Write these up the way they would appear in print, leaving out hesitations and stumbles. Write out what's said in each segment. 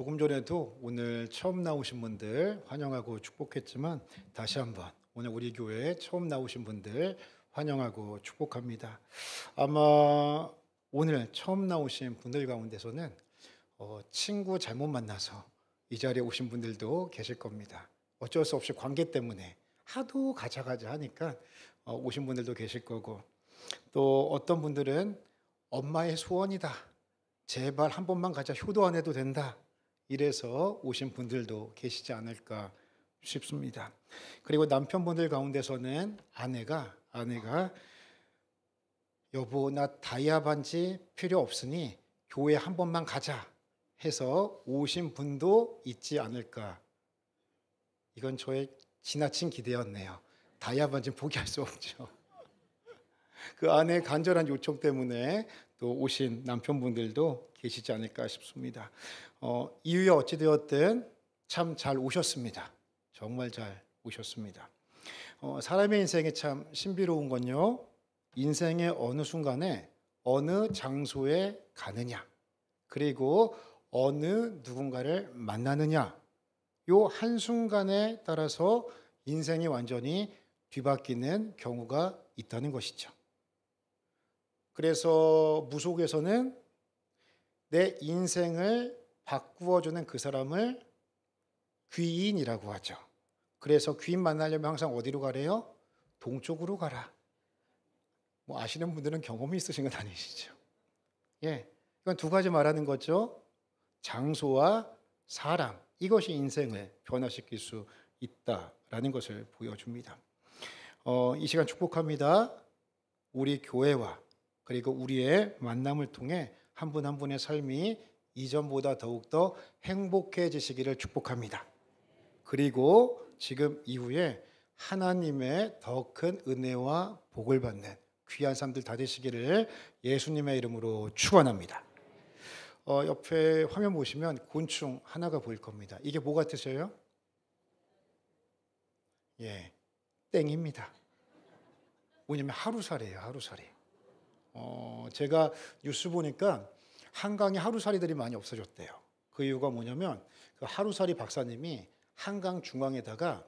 조금 전에도 오늘 처음 나오신 분들 환영하고 축복했지만 다시 한번 오늘 우리 교회에 처음 나오신 분들 환영하고 축복합니다. 아마 오늘 처음 나오신 분들 가운데서는 친구 잘못 만나서 이 자리에 오신 분들도 계실 겁니다. 어쩔 수 없이 관계 때문에 하도 가자 하니까 오신 분들도 계실 거고, 또 어떤 분들은 엄마의 소원이다, 제발 한 번만 가자, 효도 안 해도 된다, 이래서 오신 분들도 계시지 않을까 싶습니다. 그리고 남편분들 가운데서는 아내가 여보 나 다이아 반지 필요 없으니 교회 한 번만 가자 해서 오신 분도 있지 않을까. 이건 저의 지나친 기대였네요. 다이아 반지 포기할 수 없죠. 그 아내의 간절한 요청 때문에 또 오신 남편분들도 계시지 않을까 싶습니다. 이유야 어찌되었든 참 잘 오셨습니다. 정말 잘 오셨습니다. 사람의 인생에 참 신비로운 건요, 인생의 어느 순간에 어느 장소에 가느냐, 그리고 어느 누군가를 만나느냐, 요 한순간에 따라서 인생이 완전히 뒤바뀌는 경우가 있다는 것이죠. 그래서 무속에서는 내 인생을 바꾸어주는 그 사람을 귀인이라고 하죠. 그래서 귀인 만나려면 항상 어디로 가래요? 동쪽으로 가라. 뭐 아시는 분들은 경험이 있으신 건 아니시죠? 예, 이건 두 가지 말하는 거죠. 장소와 사람, 이것이 인생을 변화시킬 수 있다라는 것을 보여줍니다. 이 시간 축복합니다. 우리 교회와 그리고 우리의 만남을 통해 한 분 한 분의 삶이 이전보다 더욱더 행복해지시기를 축복합니다. 그리고 지금 이후에 하나님의 더 큰 은혜와 복을 받는 귀한 삶들 다 되시기를 예수님의 이름으로 축원합니다. 옆에 화면 보시면 곤충 하나가 보일 겁니다. 이게 뭐 같으세요? 예, 땡입니다. 뭐냐면 하루살이에요, 하루살이. 제가 뉴스 보니까 한강에 하루살이들이 많이 없어졌대요. 그 이유가 뭐냐면 그 하루살이 박사님이 한강 중앙에다가,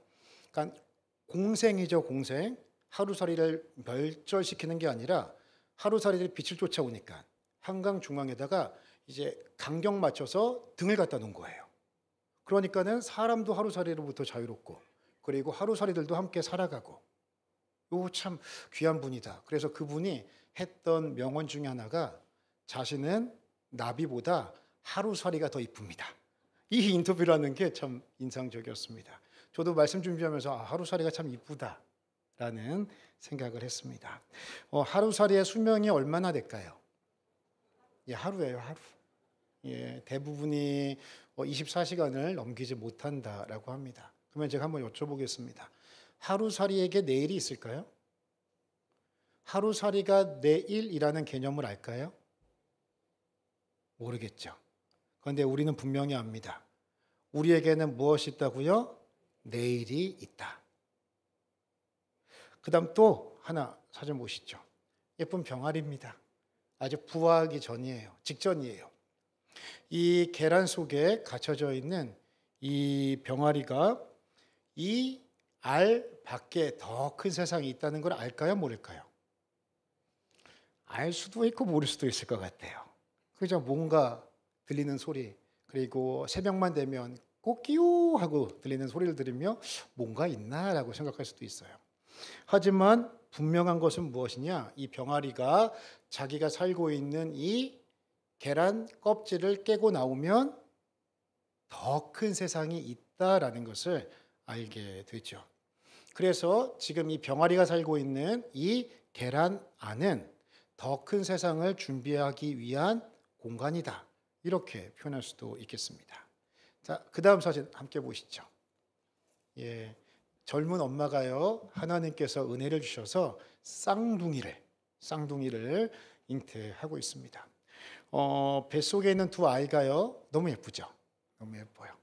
그러니까 공생이죠, 공생. 하루살이를 멸절시키는 게 아니라 하루살이들이 빛을 쫓아오니까 한강 중앙에다가 이제 간격 맞춰서 등을 갖다 놓은 거예요. 그러니까는 사람도 하루살이로부터 자유롭고, 그리고 하루살이들도 함께 살아가고, 요 참 귀한 분이다. 그래서 그분이 했던 명언 중에 하나가 자신은 나비보다 하루살이가 더 이쁩니다. 이 인터뷰라는 게 참 인상적이었습니다. 저도 말씀 준비하면서 하루살이가 참 이쁘다라는 생각을 했습니다. 하루살이의 수명이 얼마나 될까요? 예, 하루예요, 하루. 예, 대부분이 24시간을 넘기지 못한다라고 합니다. 그러면 제가 한번 여쭤보겠습니다. 하루살이에게 내일이 있을까요? 하루살이가 내일이라는 개념을 알까요? 모르겠죠. 그런데 우리는 분명히 압니다. 우리에게는 무엇이 있다고요? 내일이 있다. 그 다음 또 하나 사진 보시죠. 예쁜 병아리입니다. 아직 부화하기 전이에요. 직전이에요. 이 계란 속에 갇혀져 있는 이 병아리가 이 알 밖에 더 큰 세상이 있다는 걸 알까요? 모를까요? 알 수도 있고 모를 수도 있을 것 같아요. 그죠? 뭔가 들리는 소리, 그리고 새벽만 되면 꼬끼요 하고 들리는 소리를 들으며 뭔가 있나라고 생각할 수도 있어요. 하지만 분명한 것은 무엇이냐? 이 병아리가 자기가 살고 있는 이 계란 껍질을 깨고 나오면 더 큰 세상이 있다라는 것을 알게 되죠. 그래서 지금 이 병아리가 살고 있는 이 계란 안은 더 큰 세상을 준비하기 위한 공간이다, 이렇게 표현할 수도 있겠습니다. 자, 그 다음 사진 함께 보시죠. 예, 젊은 엄마가요, 하나님께서 은혜를 주셔서 쌍둥이를 잉태하고 있습니다. 뱃속에 있는 두 아이가요, 너무 예쁘죠? 너무 예뻐요.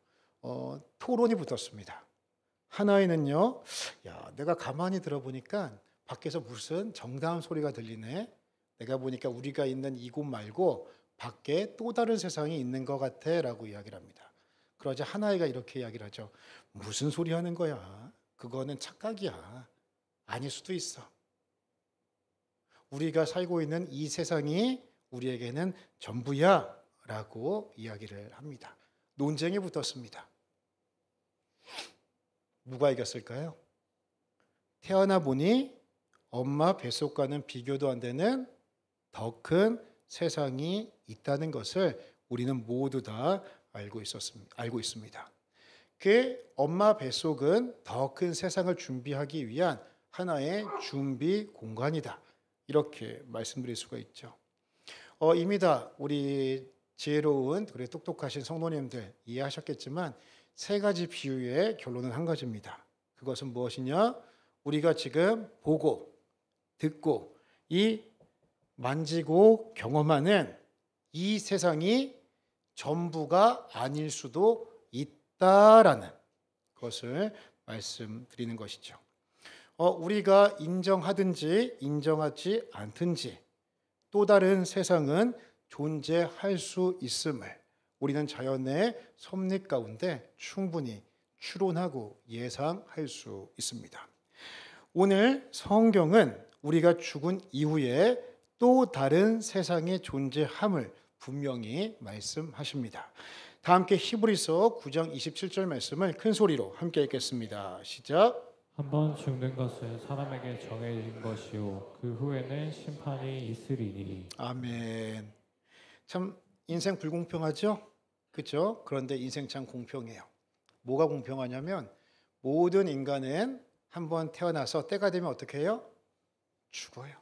토론이 붙었습니다. 하나에는요, 야, 내가 가만히 들어보니까 밖에서 무슨 정다운 소리가 들리네. 내가 보니까 우리가 있는 이곳 말고 밖에 또 다른 세상이 있는 것 같아 라고 이야기를 합니다. 그러자 한 아이가 이렇게 이야기를 하죠. 무슨 소리 하는 거야? 그거는 착각이야. 아닐 수도 있어. 우리가 살고 있는 이 세상이 우리에게는 전부야 라고 이야기를 합니다. 논쟁이 붙었습니다. 누가 이겼을까요? 태어나 보니 엄마 뱃속과는 비교도 안 되는 더 큰 세상이 있다는 것을 우리는 모두 다 알고 있습니다. 그 엄마 뱃속은 더 큰 세상을 준비하기 위한 하나의 준비 공간이다. 이렇게 말씀드릴 수가 있죠. 이미 다 우리 지혜로운 우리 똑똑하신 성도님들 이해하셨겠지만 세 가지 비유의 결론은 한 가지입니다. 그것은 무엇이냐? 우리가 지금 보고 듣고 이 만지고 경험하는 이 세상이 전부가 아닐 수도 있다라는 것을 말씀드리는 것이죠. 우리가 인정하든지 인정하지 않든지 또 다른 세상은 존재할 수 있음을 우리는 자연의 섭리 가운데 충분히 추론하고 예상할 수 있습니다. 오늘 성경은 우리가 죽은 이후에 또 다른 세상의 존재함을 분명히 말씀하십니다. 다 함께 히브리서 9장 27절 말씀을 큰 소리로 함께 읽겠습니다. 시작. 한번 죽는 것은 사람에게 정해진 것이요 그 후에는 심판이 있으리니. 아멘. 참 인생 불공평하죠? 그렇죠? 그런데 인생 참 공평해요. 뭐가 공평하냐면 모든 인간은 한번 태어나서 때가 되면 어떻게 해요? 죽어요.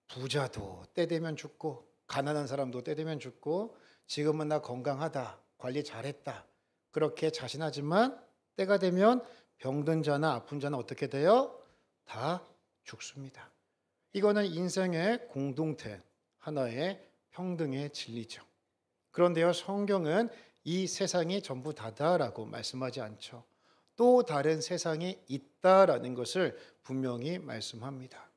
부자도 때 되면 죽고 가난한 사람도 때 되면 죽고 지금은 나 건강하다, 관리 잘했다 그렇게 자신하지만 때가 되면 병든 자나 아픈 자는 어떻게 돼요? 다 죽습니다. 이거는 인생의 공동체, 하나의 평등의 진리죠. 그런데요, 성경은 이 세상이 전부 다다라고 말씀하지 않죠. 또 다른 세상이 있다라는 것을 분명히 말씀합니다.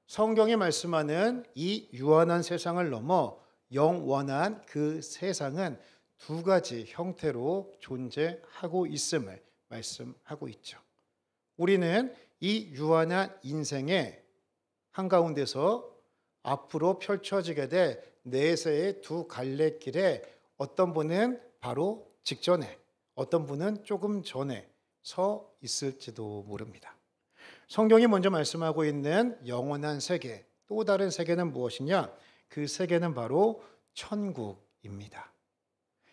성경이 말씀하는 이 유한한 세상을 넘어 영원한 그 세상은 두 가지 형태로 존재하고 있음을 말씀하고 있죠. 우리는 이 유한한 인생의 한가운데서 앞으로 펼쳐지게 될 내세의 두 갈래길에 어떤 분은 바로 직전에, 어떤 분은 조금 전에 서 있을지도 모릅니다. 성경이 먼저 말씀하고 있는 영원한 세계, 또 다른 세계는 무엇이냐? 그 세계는 바로 천국입니다.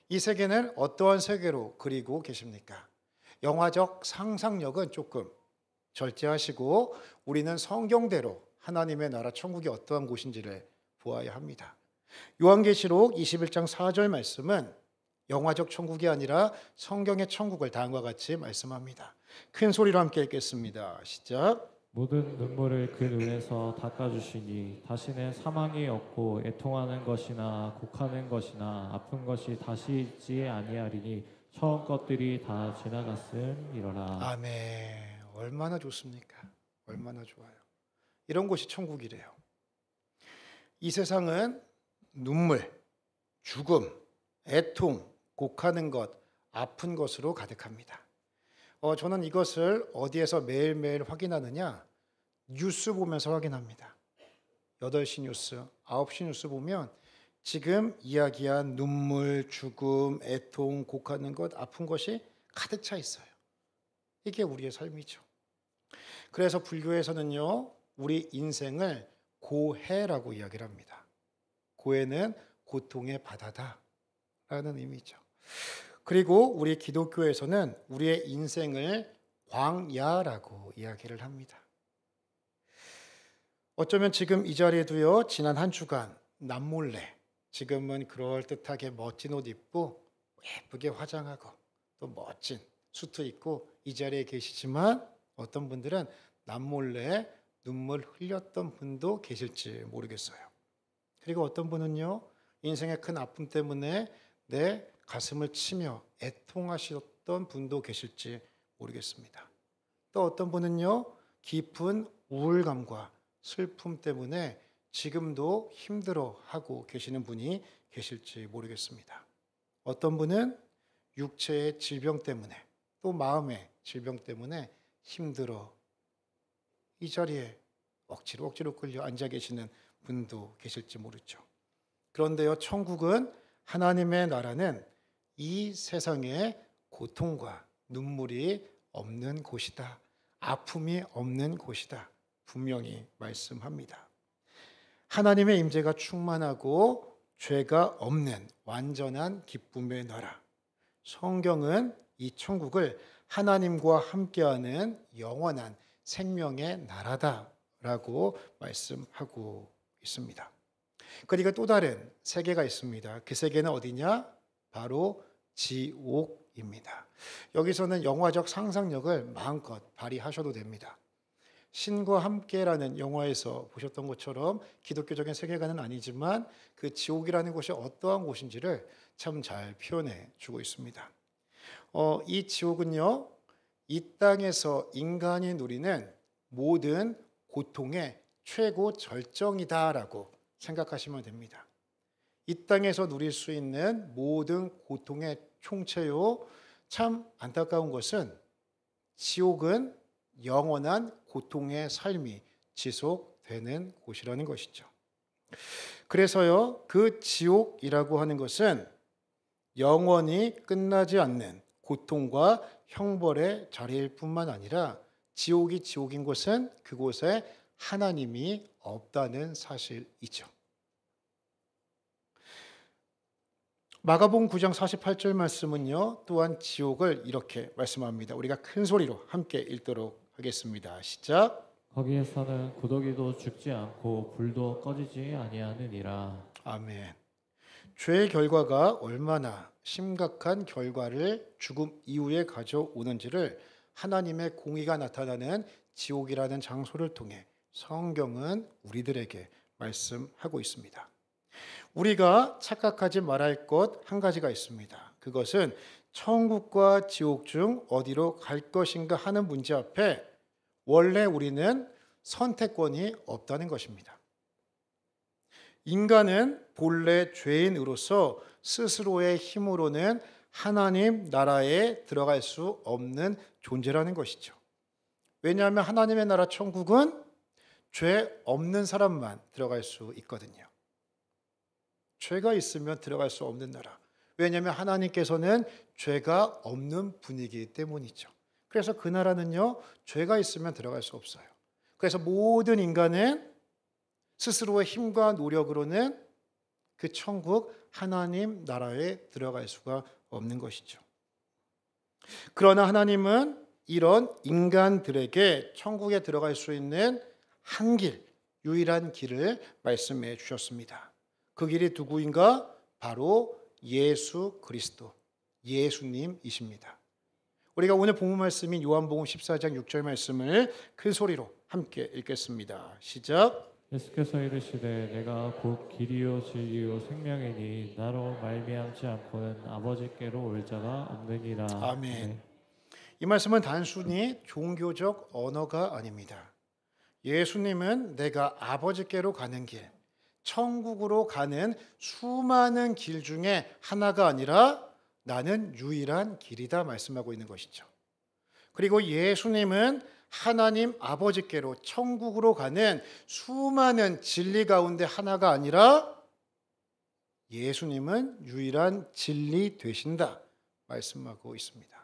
이 세계는 어떠한 세계로 그리고 계십니까? 영화적 상상력은 조금 절제하시고 우리는 성경대로 하나님의 나라 천국이 어떠한 곳인지를 보아야 합니다. 요한계시록 21장 4절 말씀은 영화적 천국이 아니라 성경의 천국을 다음과 같이 말씀합니다. 큰 소리로 함께 읽겠습니다. 시작. 모든 눈물을 그 눈에서 닦아주시니 다시는 사망이 없고 애통하는 것이나 곡하는 것이나 아픈 것이 다시 있지 아니하리니 처음 것들이 다 지나갔음이로라. 아멘. 얼마나 좋습니까? 얼마나 좋아요. 이런 곳이 천국이래요. 이 세상은 눈물, 죽음, 애통, 곡하는 것, 아픈 것으로 가득합니다. 저는 이것을 어디에서 매일매일 확인하느냐? 뉴스 보면서 확인합니다. 8시 뉴스, 9시 뉴스 보면 지금 이야기한 눈물, 죽음, 애통, 곡하는 것, 아픈 것이 가득 차 있어요. 이게 우리의 삶이죠. 그래서 불교에서는요, 우리 인생을 고해라고 이야기를 합니다. 고해는 고통의 바다다라는 의미죠. 그리고 우리 기독교에서는 우리의 인생을 광야라고 이야기를 합니다. 어쩌면 지금 이 자리에도요, 지난 한 주간 남몰래 지금은 그럴듯하게 멋진 옷 입고 예쁘게 화장하고 또 멋진 수트 입고 이 자리에 계시지만 어떤 분들은 남몰래 눈물 흘렸던 분도 계실지 모르겠어요. 그리고 어떤 분은요, 인생의 큰 아픔 때문에 내 가슴을 치며 애통하셨던 분도 계실지 모르겠습니다. 또 어떤 분은요, 깊은 우울감과 슬픔 때문에 지금도 힘들어하고 계시는 분이 계실지 모르겠습니다. 어떤 분은 육체의 질병 때문에 또 마음의 질병 때문에 힘들어 이 자리에 억지로 끌려 앉아 계시는 분도 계실지 모르죠. 그런데요, 천국은 하나님의 나라는 이 세상에 고통과 눈물이 없는 곳이다. 아픔이 없는 곳이다. 분명히 말씀합니다. 하나님의 임재가 충만하고 죄가 없는 완전한 기쁨의 나라. 성경은 이 천국을 하나님과 함께하는 영원한 생명의 나라다라고 말씀하고 있습니다. 그러니까 또 다른 세계가 있습니다. 그 세계는 어디냐? 바로 지옥입니다. 여기서는 영화적 상상력을 마음껏 발휘하셔도 됩니다. 신과 함께라는 영화에서 보셨던 것처럼 기독교적인 세계관은 아니지만 그 지옥이라는 곳이 어떠한 곳인지를 참 잘 표현해 주고 있습니다. 이 지옥은요, 이 땅에서 인간이 누리는 모든 고통의 최고 절정이다라고 생각하시면 됩니다. 이 땅에서 누릴 수 있는 모든 고통의 총체요. 참 안타까운 것은 지옥은 영원한 고통의 삶이 지속되는 곳이라는 것이죠. 그래서요, 그 지옥이라고 하는 것은 영원히 끝나지 않는 고통과 형벌의 자리일 뿐만 아니라 지옥이 지옥인 곳은 그곳에 하나님이 없다는 사실이죠. 마가복음 9장 48절 말씀은요, 또한 지옥을 이렇게 말씀합니다. 우리가 큰 소리로 함께 읽도록 하겠습니다. 시작. 거기에서는 구더기도 죽지 않고 불도 꺼지지 아니하느니라. 아멘. 죄의 결과가 얼마나 심각한 결과를 죽음 이후에 가져오는지를 하나님의 공의가 나타나는 지옥이라는 장소를 통해 성경은 우리들에게 말씀하고 있습니다. 우리가 착각하지 말아야 할 것 한 가지가 있습니다. 그것은 천국과 지옥 중 어디로 갈 것인가 하는 문제 앞에 원래 우리는 선택권이 없다는 것입니다. 인간은 본래 죄인으로서 스스로의 힘으로는 하나님 나라에 들어갈 수 없는 존재라는 것이죠. 왜냐하면 하나님의 나라 천국은 죄 없는 사람만 들어갈 수 있거든요. 죄가 있으면 들어갈 수 없는 나라. 왜냐하면 하나님께서는 죄가 없는 분이기 때문이죠. 그래서 그 나라는요, 죄가 있으면 들어갈 수 없어요. 그래서 모든 인간은 스스로의 힘과 노력으로는 그 천국 하나님 나라에 들어갈 수가 없는 것이죠. 그러나 하나님은 이런 인간들에게 천국에 들어갈 수 있는 한 길, 유일한 길을 말씀해 주셨습니다. 그 길이 누구인가? 바로 예수 그리스도, 예수님이십니다. 우리가 오늘 본문 말씀인 요한복음 14장 6절 말씀을 큰 소리로 함께 읽겠습니다. 시작. 예수께서 이르시되 내가 곧 길이요 진리요 생명이니 나로 말미암지 않고는 아버지께로 올 자가 없느니라. 아멘. 이 말씀은 단순히 종교적 언어가 아닙니다. 예수님은 내가 아버지께로 가는 길, 천국으로 가는 수많은 길 중에 하나가 아니라 나는 유일한 길이다 말씀하고 있는 것이죠. 그리고 예수님은 하나님 아버지께로 천국으로 가는 수많은 진리 가운데 하나가 아니라 예수님은 유일한 진리 되신다 말씀하고 있습니다.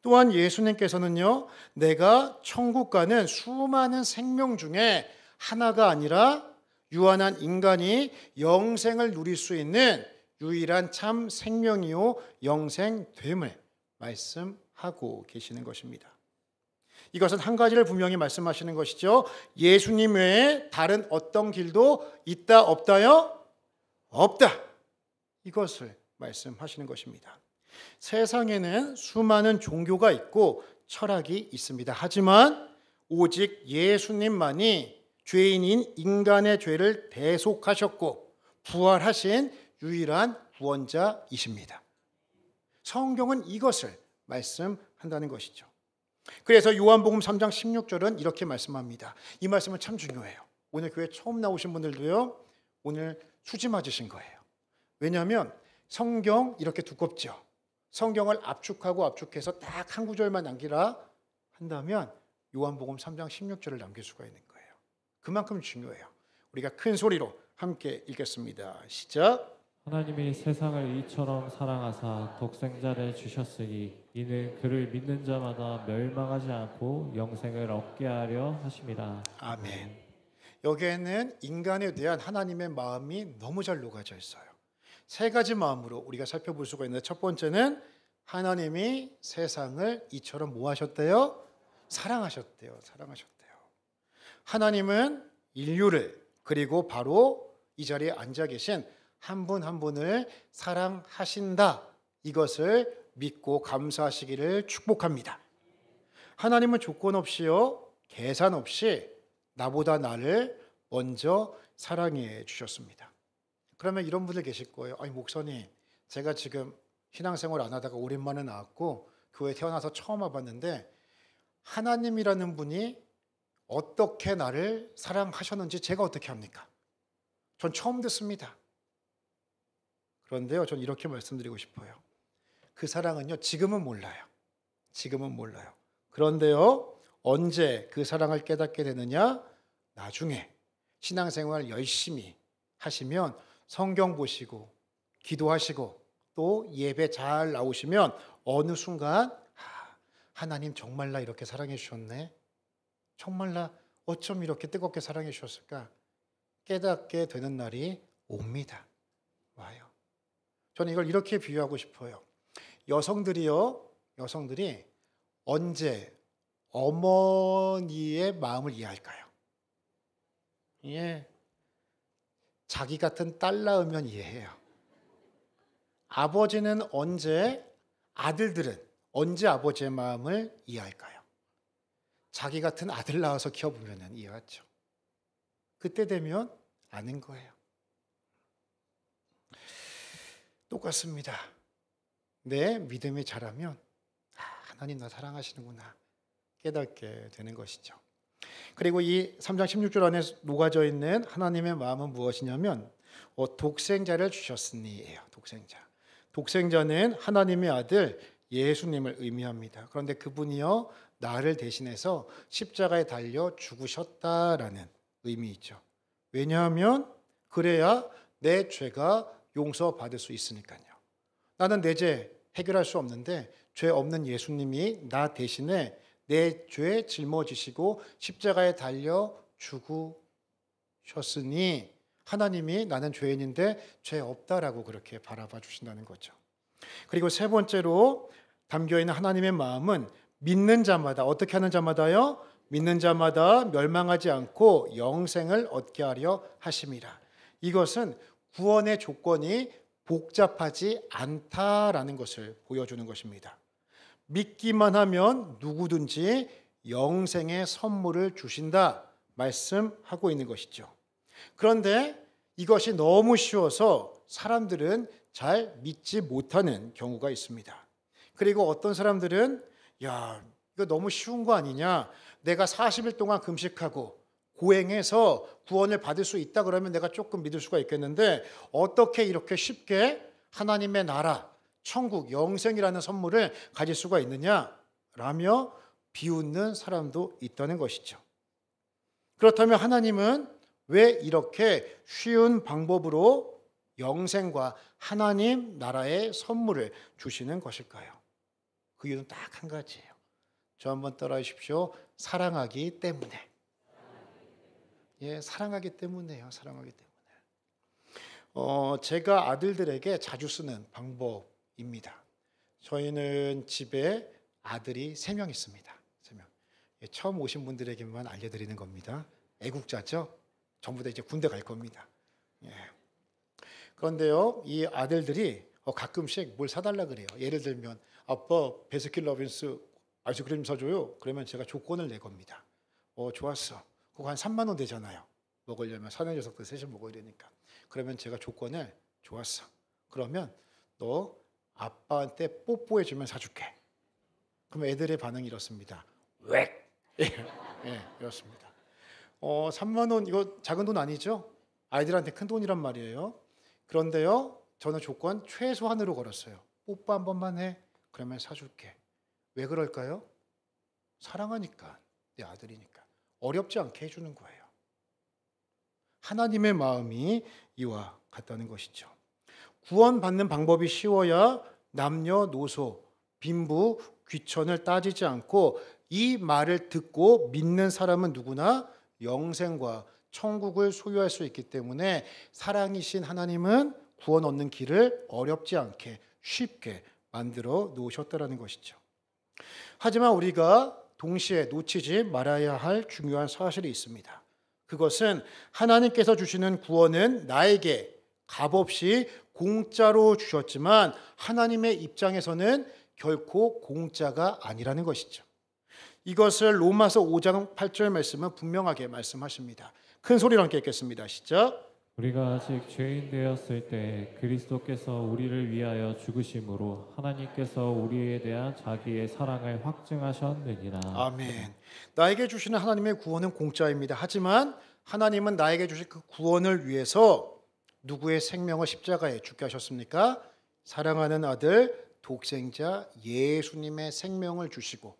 또한 예수님께서는요, 내가 천국 가는 수많은 생명 중에 하나가 아니라 유한한 인간이 영생을 누릴 수 있는 유일한 참 생명이요 영생됨을 말씀하고 계시는 것입니다. 이것은 한 가지를 분명히 말씀하시는 것이죠. 예수님 외에 다른 어떤 길도 있다 없다요? 없다. 이것을 말씀하시는 것입니다. 세상에는 수많은 종교가 있고 철학이 있습니다. 하지만 오직 예수님만이 죄인인 인간의 죄를 대속하셨고 부활하신 유일한 구원자이십니다. 성경은 이것을 말씀한다는 것이죠. 그래서 요한복음 3장 16절은 이렇게 말씀합니다. 이 말씀은 참 중요해요. 오늘 교회 처음 나오신 분들도요, 오늘 수지 맞으신 거예요. 왜냐하면 성경 이렇게 두껍죠. 성경을 압축하고 압축해서 딱 한 구절만 남기라 한다면 요한복음 3장 16절을 남길 수가 있는 거예요. 그만큼 중요해요. 우리가 큰 소리로 함께 읽겠습니다. 시작. 하나님이 세상을 이처럼 사랑하사 독생자를 주셨으니 이는 그를 믿는 자마다 멸망하지 않고 영생을 얻게 하려 하심이라. 아멘. 여기에는 인간에 대한 하나님의 마음이 너무 잘 녹아져 있어요. 세 가지 마음으로 우리가 살펴볼 수가 있는데, 첫 번째는 하나님이 세상을 이처럼 뭐 하셨대요? 사랑하셨대요. 사랑하셨대요. 하나님은 인류를, 그리고 바로 이 자리에 앉아 계신 한 분 한 분을 사랑하신다. 이것을 믿고 감사하시기를 축복합니다. 하나님은 조건 없이요, 계산 없이 나보다 나를 먼저 사랑해 주셨습니다. 그러면 이런 분들 계실 거예요. 아니 목사님, 제가 지금 신앙생활 안 하다가 오랜만에 나왔고 교회 태어나서 처음 와봤는데 하나님이라는 분이 어떻게 나를 사랑하셨는지 제가 어떻게 합니까? 전 처음 듣습니다. 그런데요, 전 이렇게 말씀드리고 싶어요. 그 사랑은요, 지금은 몰라요. 지금은 몰라요. 그런데요, 언제 그 사랑을 깨닫게 되느냐? 나중에 신앙생활 열심히 하시면, 성경 보시고 기도하시고 또 예배 잘 나오시면 어느 순간 하나님 정말 나 이렇게 사랑해 주셨네. 정말 나 어쩜 이렇게 뜨겁게 사랑해 주셨을까? 깨닫게 되는 날이 옵니다. 와요. 저는 이걸 이렇게 비유하고 싶어요. 여성들이 언제 어머니의 마음을 이해할까요? 예. 자기 같은 딸 낳으면 이해해요. 아버지는 아들들은 언제 아버지의 마음을 이해할까요? 자기 같은 아들 낳아서 키워보면 이해하죠. 그때 되면 아는 거예요. 똑같습니다. 내 믿음이 자라면 하나님 나 사랑하시는구나 깨닫게 되는 것이죠. 그리고 이 3장 16절 안에 녹아져 있는 하나님의 마음은 무엇이냐면 독생자를 주셨으니예요. 독생자는 하나님의 아들 예수님을 의미합니다. 그런데 그분이요, 나를 대신해서 십자가에 달려 죽으셨다라는 의미이죠. 왜냐하면 그래야 내 죄가 용서받을 수 있으니까요. 나는 내 죄 해결할 수 없는데 죄 없는 예수님이 나 대신에 내 죄 짊어지시고 십자가에 달려 죽으셨으니 하나님이 나는 죄인인데 죄 없다라고 그렇게 바라봐 주신다는 거죠. 그리고 세 번째로 담겨있는 하나님의 마음은 믿는 자마다, 어떻게 하는 자마다요? 믿는 자마다 멸망하지 않고 영생을 얻게 하려 하심이라. 이것은 구원의 조건이 복잡하지 않다라는 것을 보여주는 것입니다. 믿기만 하면 누구든지 영생의 선물을 주신다 말씀하고 있는 것이죠. 그런데 이것이 너무 쉬워서 사람들은 잘 믿지 못하는 경우가 있습니다. 그리고 어떤 사람들은 야, 이거 너무 쉬운 거 아니냐? 내가 40일 동안 금식하고 고행해서 구원을 받을 수 있다 그러면 내가 조금 믿을 수가 있겠는데 어떻게 이렇게 쉽게 하나님의 나라, 천국, 영생이라는 선물을 가질 수가 있느냐? 라며 비웃는 사람도 있다는 것이죠. 그렇다면 하나님은 왜 이렇게 쉬운 방법으로 영생과 하나님 나라의 선물을 주시는 것일까요? 그 이유는 딱 한 가지예요. 저 한번 따라해 주십시오. 사랑하기 때문에. 예, 사랑하기 때문에요. 사랑하기 때문에. 제가 아들들에게 자주 쓰는 방법입니다. 저희는 집에 아들이 3명 있습니다. 3명. 예, 처음 오신 분들에게만 알려드리는 겁니다. 애국자죠? 전부 다 이제 군대 갈 겁니다. 예. 그런데요, 이 아들들이 가끔씩 뭘 사달라 그래요. 예를 들면 아빠 베스킨라빈스 아이스크림 사줘요. 그러면 제가 조건을 내 겁니다. 좋았어. 그거 한 3만 원 되잖아요. 먹으려면 사내 녀석들 셋이 먹어야 되니까. 그러면 제가 조건을 좋았어. 그러면 너 아빠한테 뽀뽀해주면 사줄게. 그럼 애들의 반응이 이렇습니다. 왜? 예, 이렇습니다. 3만 원 이거 작은 돈 아니죠? 아이들한테 큰 돈이란 말이에요. 그런데요, 저는 조건 최소한으로 걸었어요. 뽀뽀 한 번만 해. 그러면 사줄게. 왜 그럴까요? 사랑하니까. 내 아들이니까. 어렵지 않게 해주는 거예요. 하나님의 마음이 이와 같다는 것이죠. 구원받는 방법이 쉬워야 남녀노소, 빈부, 귀천을 따지지 않고 이 말을 듣고 믿는 사람은 누구나 영생과 천국을 소유할 수 있기 때문에 사랑이신 하나님은 구원 얻는 길을 어렵지 않게 쉽게 만들어 놓으셨다는 것이죠. 하지만 우리가 동시에 놓치지 말아야 할 중요한 사실이 있습니다. 그것은 하나님께서 주시는 구원은 나에게 값없이 공짜로 주셨지만 하나님의 입장에서는 결코 공짜가 아니라는 것이죠. 이것을 로마서 5장 8절 말씀은 분명하게 말씀하십니다. 큰 소리로 함께 읽겠습니다. 시작. 우리가 아직 죄인 되었을 때 그리스도께서 우리를 위하여 죽으심으로 하나님께서 우리에 대한 자기의 사랑을 확증하셨느니라. 아멘. 나에게 주시는 하나님의 구원은 공짜입니다. 하지만 하나님은 나에게 주신 그 구원을 위해서 누구의 생명을 십자가에 죽게 하셨습니까? 사랑하는 아들 독생자 예수님의 생명을 주시고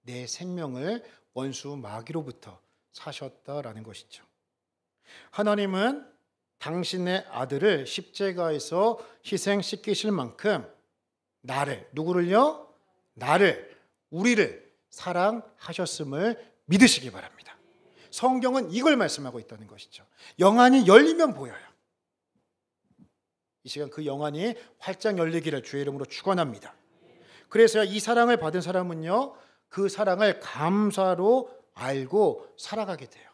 내 생명을 원수 마귀로부터 사셨다라는 것이죠. 하나님은 당신의 아들을 십자가에서 희생시키실 만큼 나를, 누구를요? 나를, 우리를 사랑하셨음을 믿으시기 바랍니다. 성경은 이걸 말씀하고 있다는 것이죠. 영안이 열리면 보여요. 이 시간 그 영안이 활짝 열리기를 주의 이름으로 축원합니다. 그래서 이 사랑을 받은 사람은요, 그 사랑을 감사로 알고 살아가게 돼요.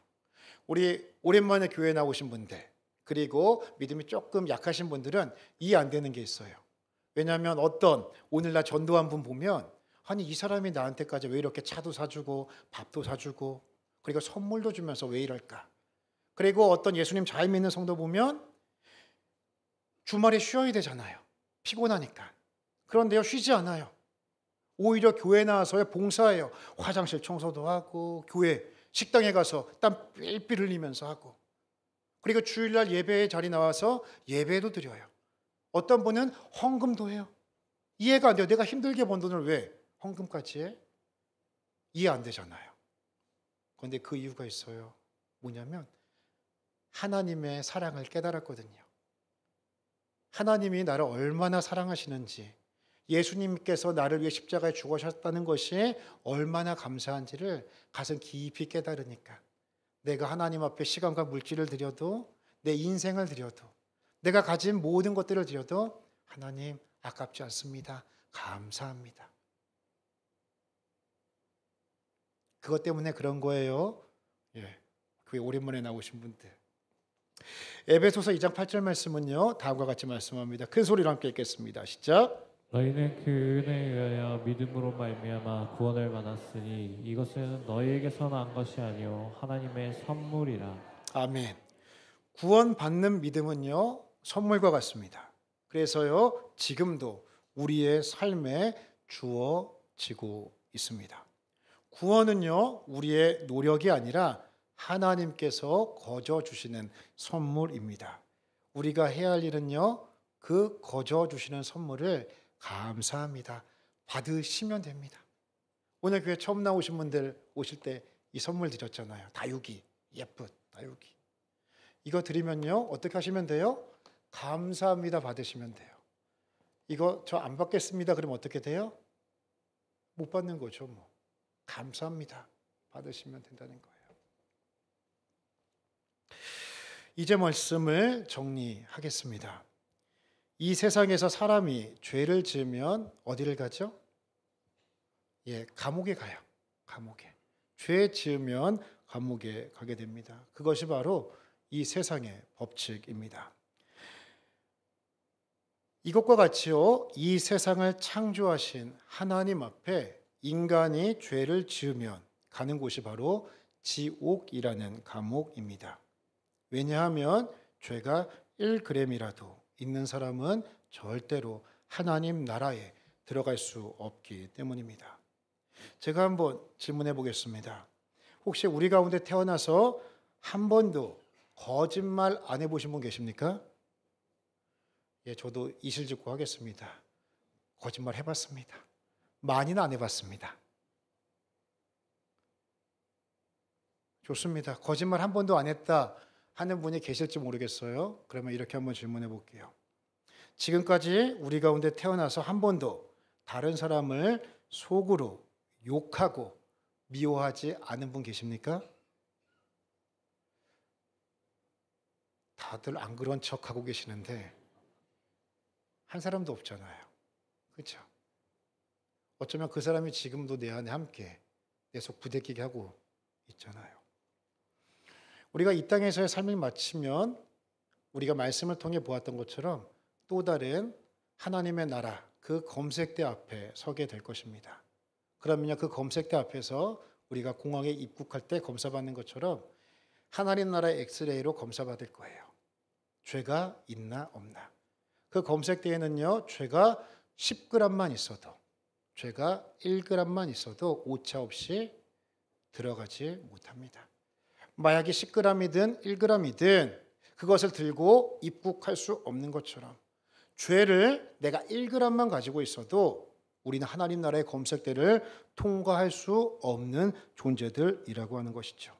우리 오랜만에 교회 나오신 분들, 그리고 믿음이 조금 약하신 분들은 이해 안 되는 게 있어요. 왜냐하면 어떤 오늘날 전도한 분 보면 아니 이 사람이 나한테까지 왜 이렇게 차도 사주고 밥도 사주고 그리고 선물도 주면서 왜 이럴까? 그리고 어떤 예수님 잘 믿는 성도 보면 주말에 쉬어야 되잖아요. 피곤하니까. 그런데요 쉬지 않아요. 오히려 교회 나와서 봉사해요. 화장실 청소도 하고 교회 식당에 가서 땀 삘삘 흘리면서 하고 그리고 주일날 예배의 자리 나와서 예배도 드려요. 어떤 분은 헌금도 해요. 이해가 안 돼요. 내가 힘들게 번 돈을 왜 헌금까지 해? 이해 안 되잖아요. 그런데 그 이유가 있어요. 뭐냐면 하나님의 사랑을 깨달았거든요. 하나님이 나를 얼마나 사랑하시는지 예수님께서 나를 위해 십자가에 죽으셨다는 것이 얼마나 감사한지를 가슴 깊이 깨달으니까 내가 하나님 앞에 시간과 물질을 드려도 내 인생을 드려도 내가 가진 모든 것들을 드려도 하나님 아깝지 않습니다. 감사합니다. 그것 때문에 그런 거예요. 교회 오랜만에 나오신 분들. 에베소서 2장 8절 말씀은요. 다음과 같이 말씀합니다. 큰 소리로 함께 읽겠습니다. 시작. 너희는 그 은혜에 의하여 믿음으로 말미암아 구원을 받았으니 이것은 너희에게서 난 것이 아니요 하나님의 선물이라. 아멘. 구원받는 믿음은요 선물과 같습니다. 그래서요 지금도 우리의 삶에 주어지고 있습니다. 구원은요 우리의 노력이 아니라 하나님께서 거저 주시는 선물입니다. 우리가 해야 할 일은요 그 거저 주시는 선물을 감사합니다. 받으시면 됩니다. 오늘 교회 처음 나오신 분들 오실 때 이 선물 드렸잖아요. 다육이, 예쁜 다육이. 이거 드리면요 어떻게 하시면 돼요? 감사합니다 받으시면 돼요. 이거 저 안 받겠습니다 그러면 어떻게 돼요? 못 받는 거죠. 뭐 감사합니다 받으시면 된다는 거예요. 이제 말씀을 정리하겠습니다. 이 세상에서 사람이 죄를 지으면 어디를 가죠? 감옥에 가요. 감옥에. 죄 지으면 감옥에 가게 됩니다. 그것이 바로 이 세상의 법칙입니다. 이것과 같이요, 이 세상을 창조하신 하나님 앞에 인간이 죄를 지으면 가는 곳이 바로 지옥이라는 감옥입니다. 왜냐하면 죄가 1g이라도 있는 사람은 절대로 하나님 나라에 들어갈 수 없기 때문입니다. 제가 한번 질문해 보겠습니다. 혹시 우리 가운데 태어나서 한 번도 거짓말 안 해보신 분 계십니까? 예, 저도 이실직고 하겠습니다. 거짓말 해봤습니다. 많이는 안 해봤습니다. 좋습니다. 거짓말 한 번도 안 했다 하는 분이 계실지 모르겠어요. 그러면 이렇게 한번 질문해 볼게요. 지금까지 우리 가운데 태어나서 한 번도 다른 사람을 속으로 욕하고 미워하지 않은 분 계십니까? 다들 안 그런 척하고 계시는데 한 사람도 없잖아요. 그렇죠? 어쩌면 그 사람이 지금도 내 안에 함께 내 속 부대끼게 하고 있잖아요. 우리가 이 땅에서의 삶을 마치면 우리가 말씀을 통해 보았던 것처럼 또 다른 하나님의 나라, 그 검색대 앞에 서게 될 것입니다. 그러면요, 그 검색대 앞에서 우리가 공항에 입국할 때 검사받는 것처럼 하나님 나라의 엑스레이로 검사받을 거예요. 죄가 있나 없나. 그 검색대에는요, 죄가 10g만 있어도, 죄가 1g만 있어도 오차 없이 들어가지 못합니다. 마약이 10g이든 1g이든 그것을 들고 입국할 수 없는 것처럼 죄를 내가 1g만 가지고 있어도 우리는 하나님 나라의 검색대를 통과할 수 없는 존재들이라고 하는 것이죠.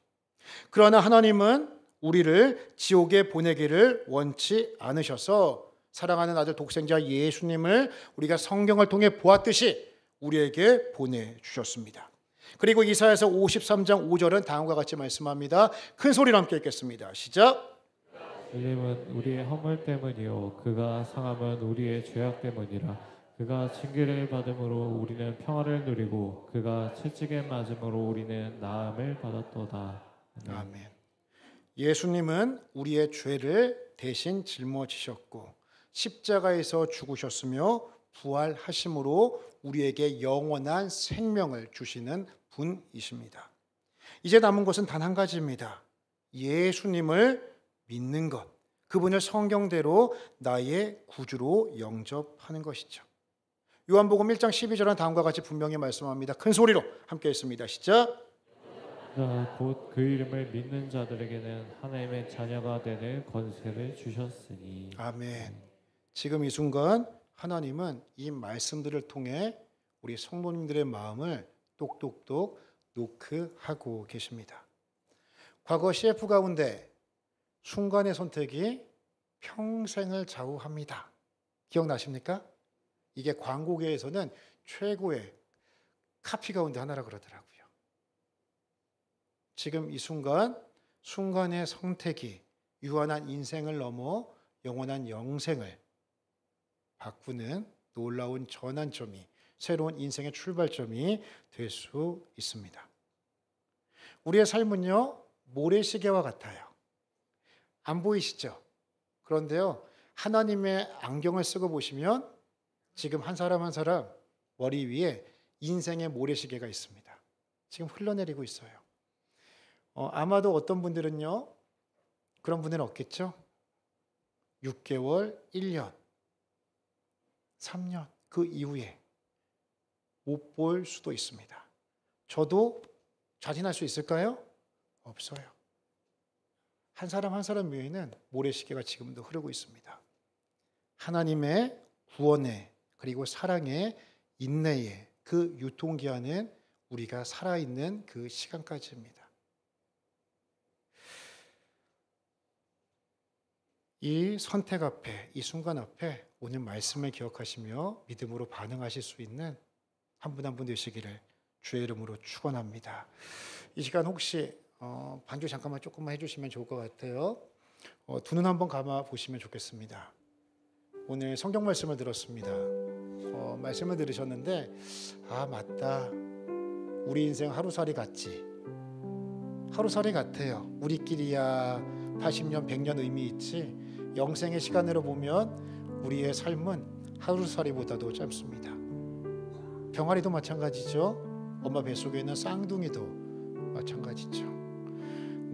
그러나 하나님은 우리를 지옥에 보내기를 원치 않으셔서 사랑하는 아들 독생자 예수님을 우리가 성경을 통해 보았듯이 우리에게 보내주셨습니다. 그리고 이사야서 53장 5절은 다음과 같이 말씀합니다. 큰 소리로 함께 읽겠습니다. 시작. 흘림은 우리의 허물 때문이요 그가 상함은 우리의 죄악 때문이라. 그가 징계를 받음으로 우리는 평화를 누리고 그가 채찍에 맞음으로 우리는 나음을 받았도다. 아멘. 예수님은 우리의 죄를 대신 짊어지셨고 십자가에서 죽으셨으며 부활하심으로 우리에게 영원한 생명을 주시는 분이십니다. 이제 남은 것은 단 한 가지입니다. 예수님을 믿는 것, 그분을 성경대로 나의 구주로 영접하는 것이죠. 요한복음 1장 12절은 다음과 같이 분명히 말씀합니다. 큰 소리로 함께 읽습니다. 시작. 곧 그 이름을 믿는 자들에게는 하나님의 자녀가 되는 권세를 주셨으니. 아멘. 지금 이 순간 하나님은 이 말씀들을 통해 우리 성도님들의 마음을 똑똑똑 노크하고 계십니다. 과거 CF 가운데 순간의 선택이 평생을 좌우합니다. 기억나십니까? 이게 광고계에서는 최고의 카피 가운데 하나라 그러더라고요. 지금 이 순간의 선택이 유한한 인생을 넘어 영원한 영생을 바꾸는 놀라운 전환점이, 새로운 인생의 출발점이 될 수 있습니다. 우리의 삶은요, 모래시계와 같아요. 안 보이시죠? 그런데요, 하나님의 안경을 쓰고 보시면 지금 한 사람 한 사람 머리 위에 인생의 모래시계가 있습니다. 지금 흘러내리고 있어요. 아마도 어떤 분들은요, 그런 분들은 없겠죠? 6개월, 1년, 3년 그 이후에 못 볼 수도 있습니다. 저도 자진할 수 있을까요? 없어요. 한 사람 한 사람 위에는 모래시계가 지금도 흐르고 있습니다. 하나님의 구원의 그리고 사랑의 인내의 그 유통기한은 우리가 살아있는 그 시간까지입니다. 이 선택 앞에, 이 순간 앞에 오늘 말씀을 기억하시며 믿음으로 반응하실 수 있는 한 분 한 분 되시기를 주의 이름으로 축원합니다. 이 시간 혹시 반주 잠깐만 조금만 해주시면 좋을 것 같아요. 두 눈 한번 감아 보시면 좋겠습니다. 오늘 성경 말씀을 들었습니다. 말씀을 들으셨는데 맞다. 우리 인생 하루살이 같지. 하루살이 같아요. 우리끼리야 80년, 100년 의미 있지. 영생의 시간으로 보면 우리의 삶은 하루살이보다도 짧습니다. 병아리도 마찬가지죠. 엄마 뱃속에 있는 쌍둥이도 마찬가지죠.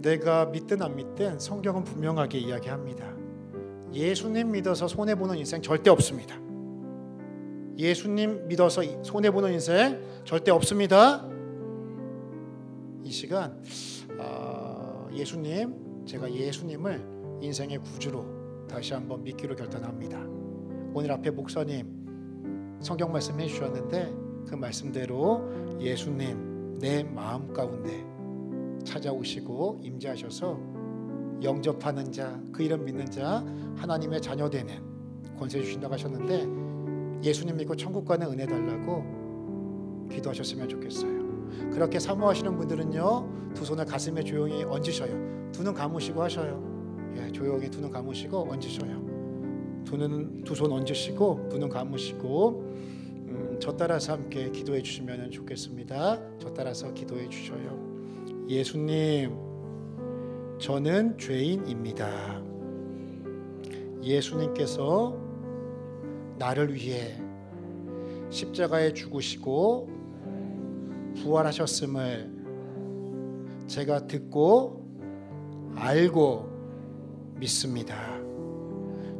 내가 믿든 안 믿든 성경은 분명하게 이야기합니다. 예수님 믿어서 손해보는 인생 절대 없습니다. 예수님 믿어서 손해보는 인생 절대 없습니다. 이 시간 제가 예수님을 인생의 구주로 다시 한번 믿기로 결단합니다. 오늘 앞에 목사님 성경 말씀 해주셨는데 그 말씀대로 예수님 내 마음 가운데 찾아오시고 임재하셔서 영접하는 자, 그 이름 믿는 자 하나님의 자녀 되는 권세 주신다고 하셨는데 예수님 믿고 천국 가는 은혜 달라고 기도하셨으면 좋겠어요. 그렇게 사모하시는 분들은요, 두 손을 가슴에 조용히 얹으셔요. 두 눈 감으시고 하셔요. 예, 조용히 두 눈 감으시고 얹으셔요. 두 손 얹으시고 두 눈 감으시고 저 따라서 함께 기도해 주시면 좋겠습니다. 저 따라서 기도해 주셔요. 예수님, 저는 죄인입니다. 예수님께서 나를 위해 십자가에 죽으시고 부활하셨음을 제가 듣고 알고 믿습니다.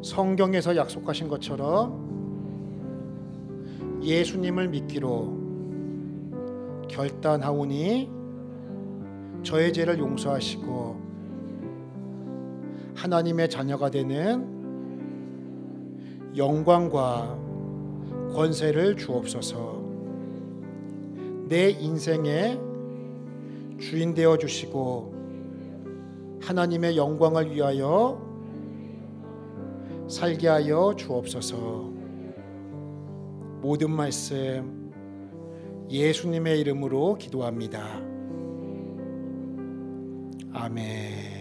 성경에서 약속하신 것처럼 예수님을 믿기로 결단하오니 저의 죄를 용서하시고 하나님의 자녀가 되는 영광과 권세를 주옵소서. 내 인생의 주인 되어 주시고 하나님의 영광을 위하여 살게 하여 주옵소서. 모든 말씀 예수님의 이름으로 기도합니다. 아멘.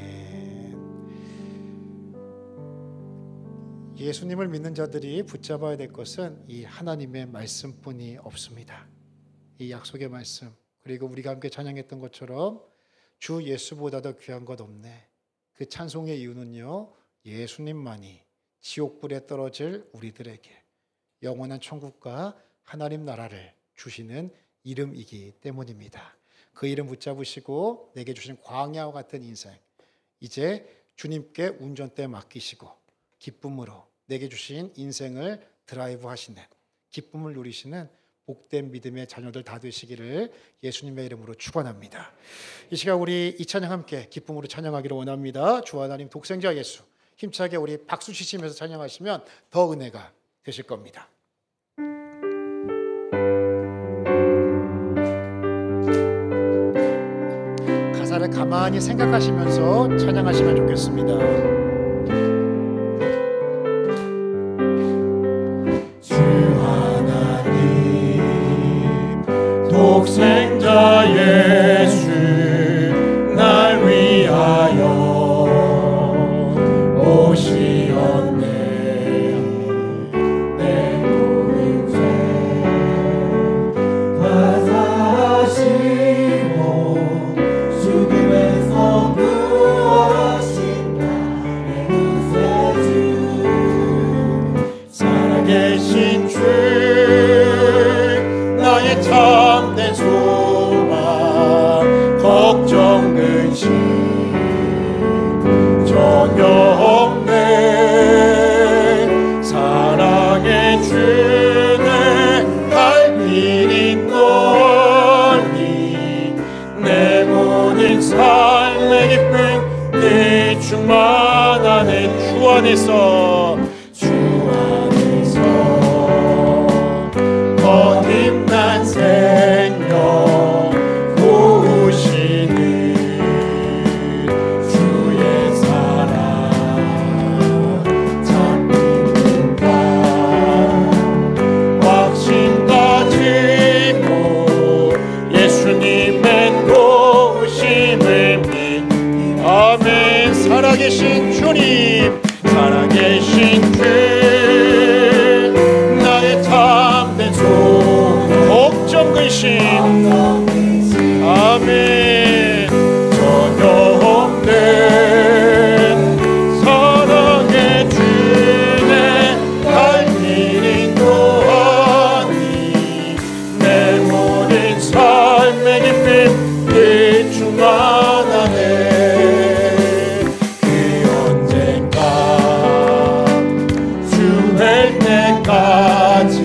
예수님을 믿는 자들이 붙잡아야 될 것은 이 하나님의 말씀뿐이 없습니다. 이 약속의 말씀, 그리고 우리가 함께 찬양했던 것처럼 주 예수보다 더 귀한 것 없네. 그 찬송의 이유는요, 예수님만이 지옥불에 떨어질 우리들에게 영원한 천국과 하나님 나라를 주시는 이름이기 때문입니다. 그 이름 붙잡으시고 내게 주신 광야와 같은 인생, 이제 주님께 운전대 맡기시고 기쁨으로 내게 주신 인생을 드라이브 하시는, 기쁨을 누리시는 복된 믿음의 자녀들 다 되시기를 예수님의 이름으로 축원합니다. 이 시간 우리 이 찬양 함께 기쁨으로 찬양하기를 원합니다. 주 하나님 독생자 예수, 힘차게 우리 박수 치시면서 찬양하시면 더 은혜가 되실 겁니다. 가사를 가만히 생각하시면서 찬양하시면 좋겠습니다. 독생자 예수 날 위하여 오시었네. 내 모든 죄 다 사시고 죽음에서 부활하신 나의 구세주, 살아계신 주 나의 참된 소망, 걱정 근심 전혀 없네. 사랑의 주내 할 길 있노니 내 모든 삶의 기쁨 네 충만하네. 주 안에서 거듭난 생명 보시는 주의 사랑 참 믿는다. 확신 가지고 예수님의 도우심을 믿는 아멘. 살아계신 주님, 살아계신 주 나의 참된 걱정 근심 아멘 전혀 없네. 사랑의 주내 갈 길이 또하니 내 모든 삶의 기쁨 네 충만하네. 그 언젠가 주 뵐 때까지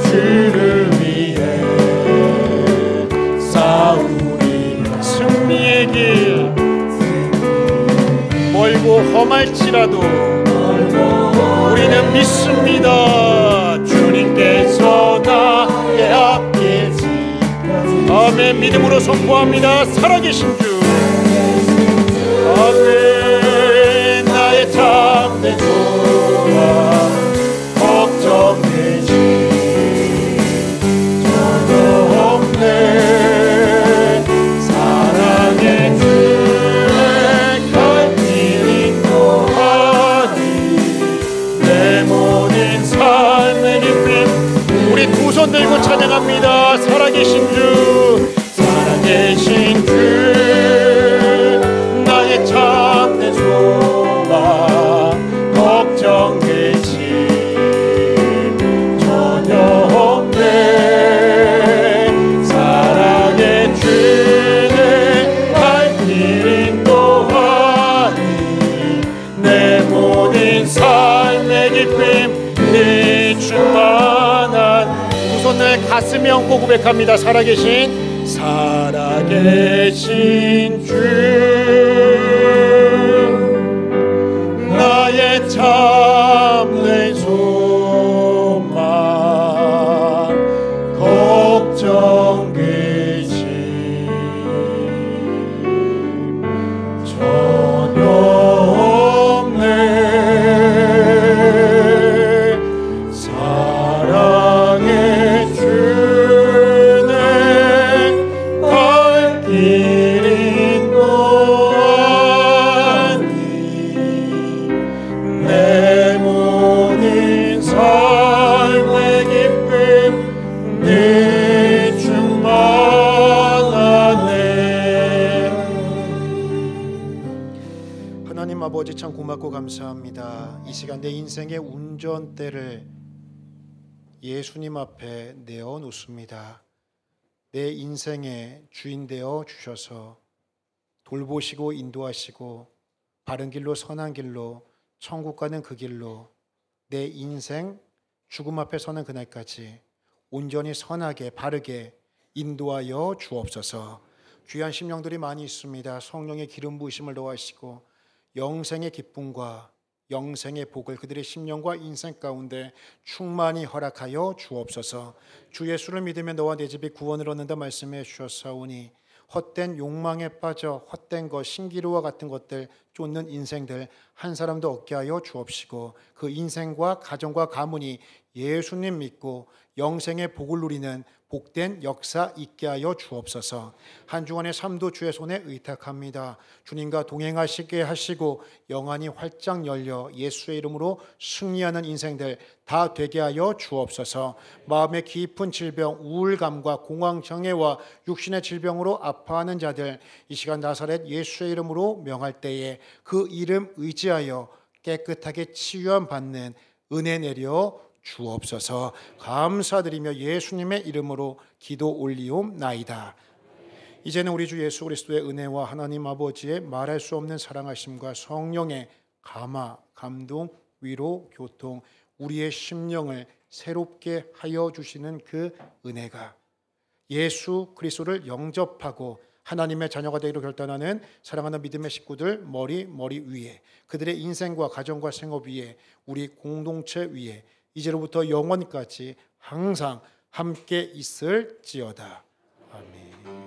주를 위해 싸우리라. 승리의 길 멀고 험할지라도 우리 우리는 믿습니다. 주님께서 나의 앞길 아멘. 믿음으로 선포합니다. 살아계신 주 아멘. 나의 참된 소망 걱정되지 전혀 없네. 사랑의 주의 갈 길 인도하니 내 모든 삶의 기쁨. 우리 두 손 들고 찬양합니다. 살아계신 주 살아계신 주 나의 참된 소망 걱정되지 전혀 없네. 사랑의 주의 갈 길 인도하니 내 모든 삶의 기쁨이 충만한. 두 손을 가슴에 얹고 고백합니다. 살아계신 주 나의 참된 소망 걱정되지 전혀 없네. 사랑의 주네 갈 길 인도하니 내 모든 삶의 기쁨 네 충만하네. 하나님 아버지 참 고맙고 감사합니다. 이 시간 내 인생의 운전대를 예수님 앞에 내어놓습니다. 내 인생의 주인 되어 주셔서 돌보시고 인도하시고 바른 길로 선한 길로 천국 가는 그 길로 내 인생 죽음 앞에 서는 그날까지 온전히 선하게 바르게 인도하여 주옵소서. 귀한 심령들이 많이 있습니다. 성령의 기름 부으심을 더하시고 영생의 기쁨과 영생의 복을 그들의 심령과 인생 가운데 충만히 허락하여 주옵소서. 주 예수를 믿으면 너와 내 집이 구원을 얻는다 말씀해 주셨사오니 헛된 욕망에 빠져 헛된 것, 신기루와 같은 것들 쫓는 인생들 한 사람도 없게 하여 주옵시고 그 인생과 가정과 가문이 예수님 믿고 영생의 복을 누리는 복된 역사 있게 하여 주옵소서. 한 주간의 삶도 주의 손에 의탁합니다. 주님과 동행하시게 하시고 영안이 활짝 열려 예수의 이름으로 승리하는 인생들 다 되게 하여 주옵소서. 마음의 깊은 질병, 우울감과 공황장애와 육신의 질병으로 아파하는 자들 이 시간 나사렛 예수의 이름으로 명할 때에 그 이름 의지하여 깨끗하게 치유함 받는 은혜 내려 주옵소서. 감사드리며 예수님의 이름으로 기도 올리옵나이다. 이제는 우리 주 예수 그리스도의 은혜와 하나님 아버지의 말할 수 없는 사랑하심과 성령의 감화, 감동, 위로, 교통 우리의 심령을 새롭게 하여 주시는 그 은혜가 예수 그리스도를 영접하고 하나님의 자녀가 되기로 결단하는 사랑하는 믿음의 식구들 머리 위에 그들의 인생과 가정과 생업 위에 우리 공동체 위에 이제로부터 영원까지 항상 함께 있을지어다. 아멘.